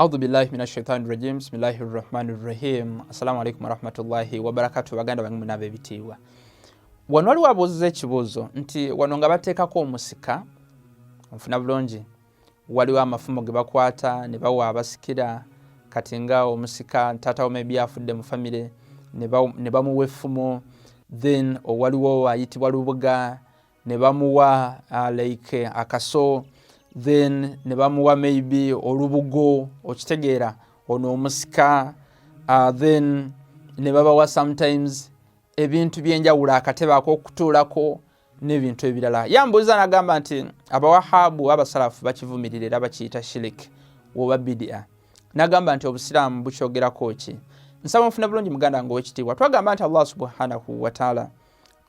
A'udhu billahi minash shaitani rajim. Bismillahir rahmanir rahim. Assalamu alaikum warahmatullahi wabarakatuh. Baganda bangu nabe bitiwa. Wano wali wabuuza ekibuuzo nti wano nga bateekako omusika nfuna bulungi waliwo amafumo ge bakwata ne bawa abasikira kati nga omusika taata maybe afudde mu family ne bamuwa effumo, then waliwo ayitibwa Lubuga ne bamuwa like akaso, then ne bamuwa maybe Olubugo okitegeera ono omusika, then ne babawa sometimes ebintu byenjawulo akatebe ak'okutuulako n'ebintu ebirala. Yambuuza n'agamba nti abawahabu abasalafu bakivumirira era bakiyita shirik oba bidia. N'agamba nti obusiraamu bukyogerako ki? Nsaba nfuna bulungi muganda ngo wekitiibwa. Twagamba nti Allah subhanahu wa ta'ala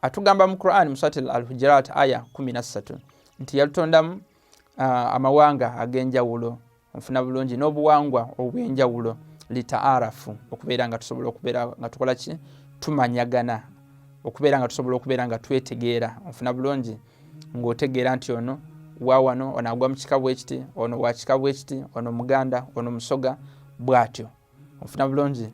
atugamba mu Quran mu Surah Al-Hujurat aya 13 nti yalutondamu amawanga ag'enjawulo nfuna bulungi n'obuwangwa obw'enjawulo litaarafu okubeera nga tusobola okubeera nga tukola ki tumanyagana, okubeera nga tusobola okubeera nga twetegeera nfuna bulungi ng'otegeera nti ono wawano ono agwa mu kika bwekiti, ono wa kika bwekiti, ono muganda, ono musoga bw'atyo nfuna bulungi.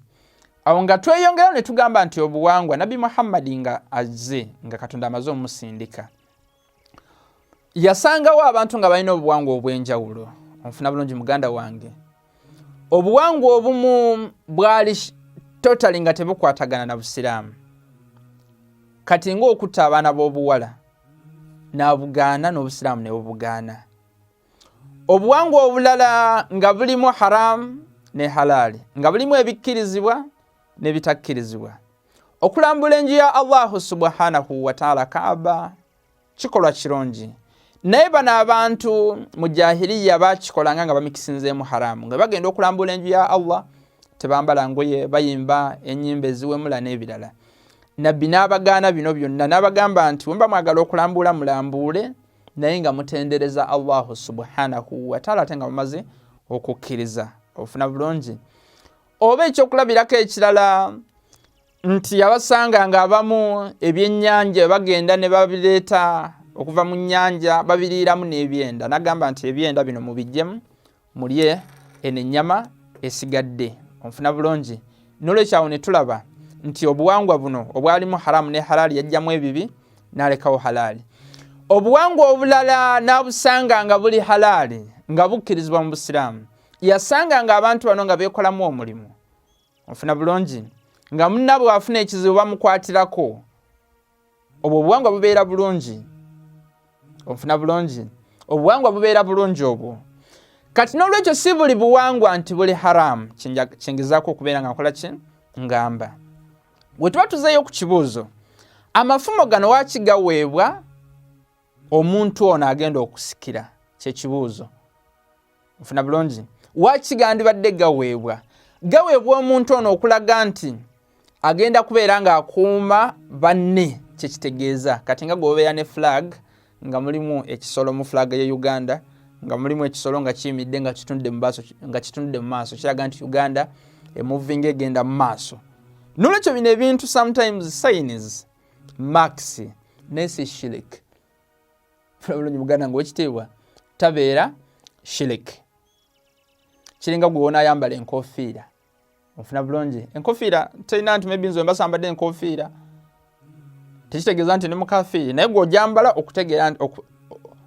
Awo nga tweyongerayo ne tugamba nti obuwangwa Nabi Muhammad nga azze nga Katonda amaze omusindika yasangawo abantu nga balina obuwangwa obw'enjawulo nfuna bulungi muganda wange. Obuwangwa obumu bwali totally nga tebukwatagana na busiraamu, kati ng'okutta abaana b'obuwala n'abugaana n'obusiraamu ne bubugaana. Obuwangwa obulala nga bulimu haramu ne halali, nga bulimu ebikkirizibwa n'ebitakkirizibwa. Okulambula enju ya Allah subhanahu wa ta'ala Kaaba kikolwa kirungi, naye bano abantu mu jahiliya bakikolanga nga bamikisinzeemu haramu, nga bagenda okulambula enju ya Allah tebambala ngoye, bayimba ennyimba eziwemula n'ebirala. Nabbi n'abagaana bino byonna n'abagamba nti wemba mwagala okulambula mulambule naye nga mutendereza Allah subhanahu wa ta'ala ate nga mumaze okukkiriza. Ofuna bulungi. Oba ekyokulabirako ekirala nti yabasanga nga abamu ebyennyanja bagenda ne babireeta okuva mu nnyanja babiriiramu n'ebyenda. N'agamba nti ebyenda bino mubijjemu mulye eno ennyama esigadde. Onfuna bulungi. N'olwekyawo ne tulaba nti obuwangwa buno obwalimu haramu ne halali yajjamu ebibi n'alekawo halali. Obuwangwa obulala n'abusanga nga buli halali nga bukkirizibwa mu busiraamu, yasanga nga abantu bano nga beekolamu omulimu. Onfuna bulungi. Nga munna bw'afuna ekizibu bamukwatirako, obwo obuwangwa bubeera bulungi. Onfuna bulungi. Obuwangwa bubeera bulungi obwo. Kati n'olwekyo si buli buwangwa nti buli haramu kyengezaako okubeera nga nkola ki ngamba. Bwe tuba tuzeeyo ku kibuuzo, amafumo gano waaki gaweebwa omuntu ono agenda okusikira? Kye kibuuzo. Nfuna bulungi. Waaki gandibadde gaweebwa? Gaweebwa omuntu ono okulaga nti agenda kubeera nga akuuma banne, kye kitegeeza. Kati nga gobeera ne flag nga mulimu ekisolo mu flag ya Uganda, nga mulimu ekisolo nga kiyimidde nga kitunudde mu maaso, kiraga nti Uganda moving egenda mu maaso. N'olwekyo bino ebintu sometimes signs marks nesi shirik. Bulungi muganda ng'ekitiibwa tabeera shirik. Kiringa gwe wona ayambala enkofiira. Ofuna bulungi. Enkofiira terina nti maybe nze mbasambadde enkofiira tekitegeeza nti ne mukafiiri, naye gwe ogyambala okutegeera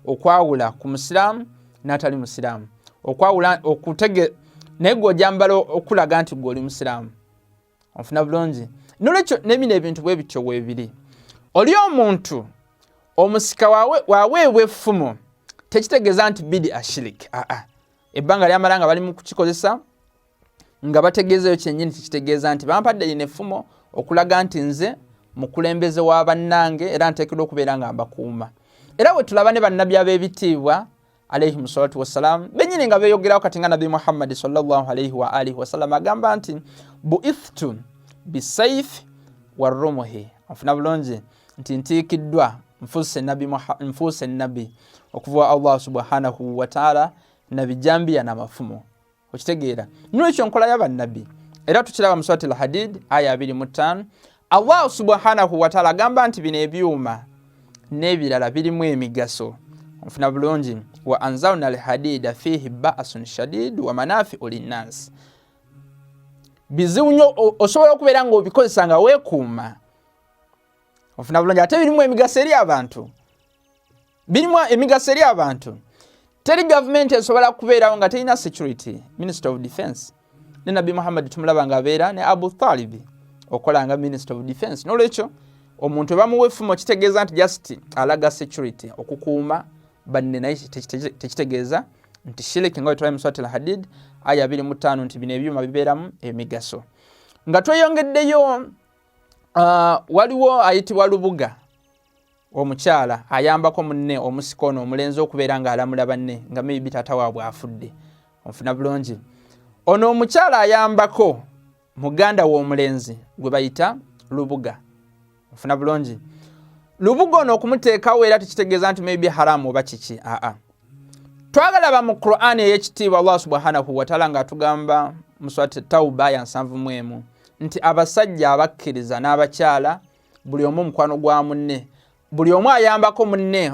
okwawula ku musiraamu n'atali musiraamu, okwawula naye gwe ogyambala okulaga nti gwe oli musiraamu. Ofuna bulungi. N'olwekyo n'ebino ebintu bwe bityo weebiri. Oli omuntu omusika waweebwa effumo tekitegeeza nti bidi ashirik. Ebbanga lyamala nga bali mu kukikozesa nga bategeezeyo kyennyini tekitegeeza nti bampadde lino effumo okulaga nti nze mukulembeze wa bannange era nteekeddwa okubeera nga mbakuuma. Era bwe tulaba ne bannabbi ab'ebitiibwa alayhimu salatu wassalamu bennyini nga beeyogerawo kati nga Nabi Muhammad sallallahu alayhi wa alihi wasallam agamba nti buithtu bisayfi warrumuhi. Ofuna bulungi nti ntiikiddwa nfuuse nabbi okuva Allah subhanahu wa ta'ala na bijambiya n'amafumo. Okitegeera. N'ekyo nkola y'abannabbi. Era tukiraba mu Surah Al-Hadid aya 25 Allah subhanahu wa ta'ala agamba nti bino ebyuma n'ebirala birimu emigaso. onfuna bulungi wa anzalna alhadida fihi ba'sun shadid wa manafi'u linnas bizibu nnyo osobola okubeera nga obikozesa nga weekuuma onfuna bulungi ate birimu emigaso eri abantu teri gavumenti esobola kubeerawo nga terina security minister of defense ne Nabi Muhammad tumulaba nga abeera ne Abu Talib okola nga minister of defense n'olwekyo omuntu bamuwa effumo kitegeeza nti just alaga security okukuuma banne naye tekitegeeza nti shiriki nga wetulabe mu Suratul Hadid aya 25 nti bino ebyuma bibeeramu emigaso nga tweyongeddeyo waliwo ayitibwa Lubuga omukyala ayambako munne omusika ono omulenzi okubeera nga alamula banne nga maybe taata waabwe afudde onfuna bulungi ono omukyala ayambako muganda w'omulenzi gwe bayita Lubuga onfuna bulungi Lubuga ono okumuteekawo era tekitegeeza nti maybe haramu oba kiki twagala ba mu Qur'an ey'ekitiibwa Allah subhanahu wa ta'ala nga atugamba mu Surati Tauba ya 71 nti abasajja abakkiriza n'abakyala buli omu mukwano gwa munne buli omu ayambako munne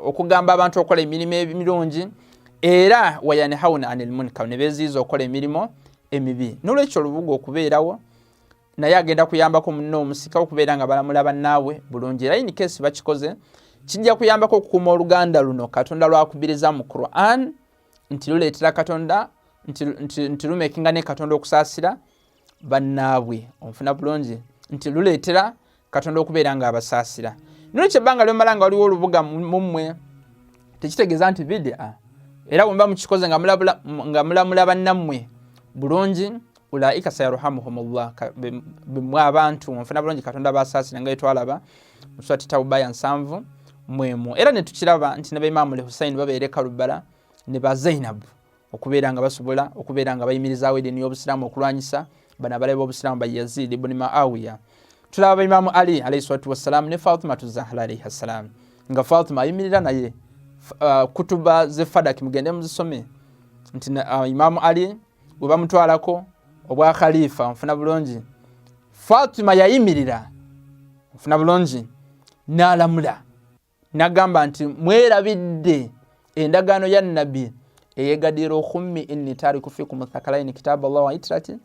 okugamba abantu okola emirimu emirungi era wayanhawna anil munkar ne beziiza okola emirimu emibi n'olwekyo Lubuga okubeerawo naye agenda kuyambako munne omusika okubeera nga balamula bannaabwe bulungi era in case bakikoze kijja kuyambako okukuuma oluganda luno Katonda lwakubiriza mu Qur'an nti luleetera Katonda nti lumekinga ne Katonda okusaasira bannaabwe onfuna bulungi nti luleetera Katonda okubeera nga abasaasira n'olwekyo ebbanga lyomala nga waliwo Olubuga mummwe tekitegeeza nti bid'a era bwe mba mukikoze nga mulamula bannammwe bulungi ulaika sayarhamuhumullah bimwe abantu onfuna bulungi Katonda basaasira nga etwalaba mu Surati Tauba ya 7 era ne tukiraba nti ne Imam Hussein babeere Karbala ne ba Zainab okubeera nga basobola okubeera nga bayimirizaawo eddiini y'Obusiraamu okulwanyisa bana abalabe b'Obusiraamu ba Yazid ibn Muawiya tulaba Imam Ali alayhi salatu wassalam ne Fatima Zahra alayhi salam nga Fatima ayimirira naye kutuba ze Fadak mugende muzisome nti Imam Ali bwe bamutwalako obwa khalifa onfuna bulungi Fatima yayimirira onfuna bulungi n'alamula n'agamba nti mwerabidde endagaano ya Nabi eyegadira khummi inni tariku fikum thakalaini kitaba Allah wa itrati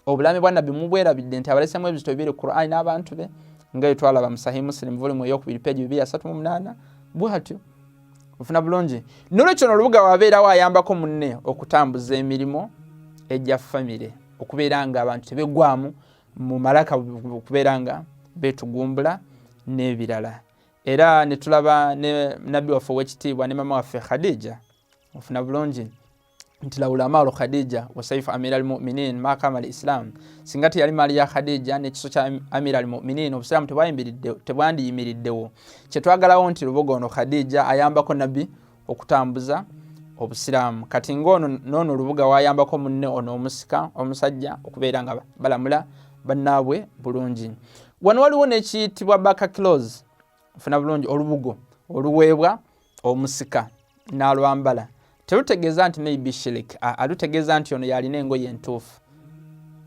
obulame bwa Nabi mubwerabidde nti abalesemu ebizito bibiri Qur'an n'abantu be nga etwalaba mu Sahih Muslim volume ey'okubiri page 238 bwatyo onfuna bulungi n'olwekyo Olubuga wabeerawo ayambako munne okutambuza emirimu ejja famire okubeera nga abantu tebegwamu mu malaka okubeera nga betugumbula n'ebirala era ne tulaba ne Nabi waffe w'ekitiibwa ne mama waffe Khadija ofuna bulungi nti la ulama Khadija wa Saif Amir al-Mu'minin ma kama al-Islam singati yali mali ya Khadija ne kiso kya Amir al-Mu'minin Obusiraamu tebwandiyimiriddewo kyetwagalawo nti Lubuga ono Khadija ayambako Nabi okutambuza Obusiraamu kati ngono nono Lubuga wayambako munne ono omusika omusajja okubeera nga balamula bannaabwe bulungi wano waliwo nekiyitibwa baka close ofuna bulungi olubugo oluweebwa omusika n'alwambala terutegeeza nti maybe shirik alutegeeza nti ono yalina engoye entuufu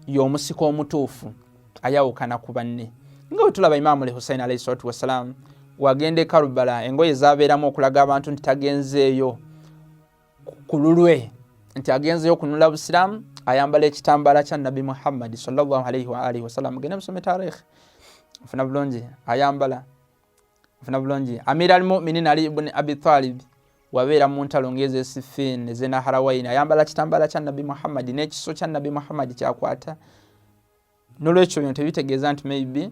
y'omusika omutuufu ayawukana ku banne nga bwe tulaba Imam Hussein alayhi salatu wassalam wagenda e Karbala engoye zabeeramu okulaga abantu nti tagenzeeyo ku lulwe nti agenzeeyo kunula Busiraamu ayambala ekitambaala kya Nabi Muhammad sallallahu alayhi wa alihi wasallam genda musome tarikh ofuna bulungi ayambala ofuna bulungi Amir al-Mu'minin Ali ibn Abi Talib wabeera mu ntalo ngeze Siffin ezena Harawain ayambala kitambala kya Nabi Muhammad n'ekiso kya Nabi Muhammad kyakwata n'olwekyo bino tebitegeeza nti maybe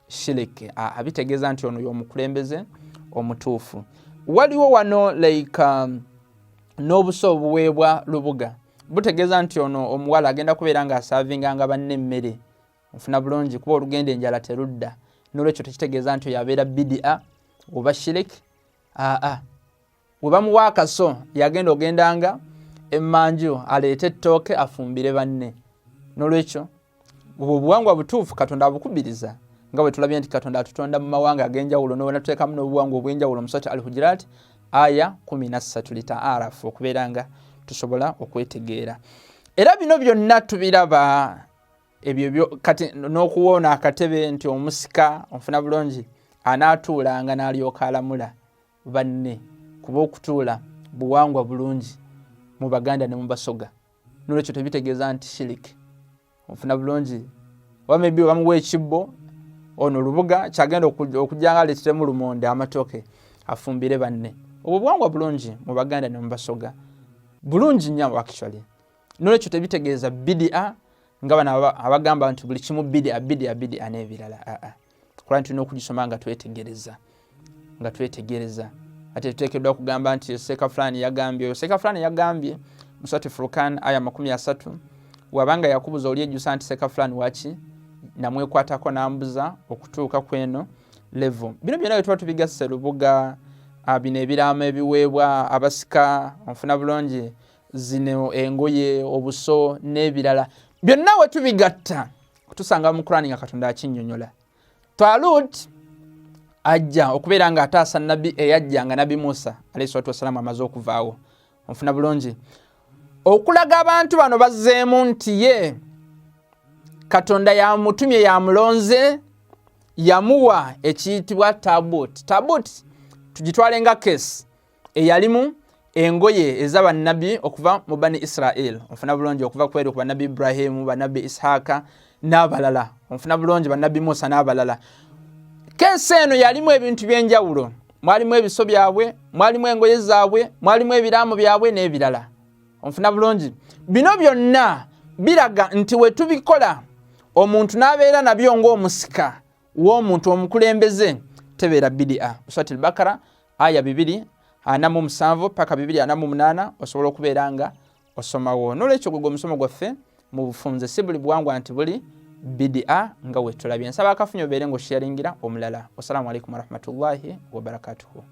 shirik abitegeeza nti ono y'omukulembeze omutuufu waliwo wano like n'obuso obuweebwa Lubuga butegeeza nti ono omuwala agenda kubeera nga asaavinganga banne emmere ofuna bulungi kuba olugenda enjala terudda n'olwekyo tekitegeeza nti yabeera bid'a oba shirik webamuwa akaso yagenda ogendanga emmanju aleete ettooke afumbire banne n'olwekyo obuwangwa butuufu Katonda abukubiriza nga bwe tulabye nti Katonda atutonda mu mawanga ag'enjawulo n'obona tuteekamu n'obuwangwa obw'enjawulo mu Surati Al-Hujurat aya 13 litaarafu okubeera nga tusobola okwetegeera era bino byonna tubiraba ebyo kati n'okuwoona akatebe nti omusika onfuna bulungi anaatuulanga n'alyoka alamula banne kuba okutuula buwangwa bulungi mu Baganda ne mu Basoga. Nolwekyo tebitegeeza nti shiriki. Ofuna bulungi wamebi bamuwa ekibbo ono Olubuga kyagenda okujjanga leetemu lumonde amatooke afumbire banne. Obwo buwangwa bulungi mu Baganda ne mu Basoga. Bulungi nnyo actually. Nolwekyo tebitegeeza bidia nga bano abagamba nti buli kimu bidia n'ebirala. Kuba tulina okugisoma nga twetegereza. Ate tuteekeddwa kugamba nti Seeka fulani yagambye mu Surati Furqan aya 30 wabanga yakubuza oli ejjusa nti Seeka fulani waki namwekwatako nambuza okutuuka kweno level. Bino byonna tuba tubigase Lubuga bino ebiraama ebiweebwa abasika onfuna bulungi zino engoye obuso n'ebirala byonna we tubigatta tusanga mu Qur'ani nga Katonda akinnyonnyola. Talut ajja okubeera nga ataasa nabbi eyajja nga Nabbi Musa alayhi salatu wassalamu amaze okuvaawo. Onfuna bulungi okulaga abantu bano bazzeemu nti ye Katonda yamutumye yamulonze yamuwa ekiyitibwa tabut. Tabut tugitwale nga kesi eyalimu engoye ez'abannabbi okuva mu Bani Israel. Onfuna bulungi okuva kweru ku bannabbi Ibrahim, bannabbi Ishaka n'abalala. Onfuna bulungi bannabbi Musa n'abalala. Kesi eno yalimu ebintu by'enjawulo. Mwalimu ebiso byabwe, mwalimu engoye zaabwe, mwalimu ebiraamu byabwe n'ebirala. Onfuna bulungi bino byonna biraga nti we tubikola omuntu n'abeera nabyo ng'omusika w'omuntu omukulembeze tebeera bidia. Surati Al-Baqara aya 247 paka 248 osobola okubeera nga osomawo. Nolwekyo gwe omusomo gwaffe mu bufunze si buli buwangwa nti buli bidia nga we tulabye. Nsaba akafunyo obeere ng'osharingira omulala. Wassalamu alaikum warahmatullahi wabarakatuhu.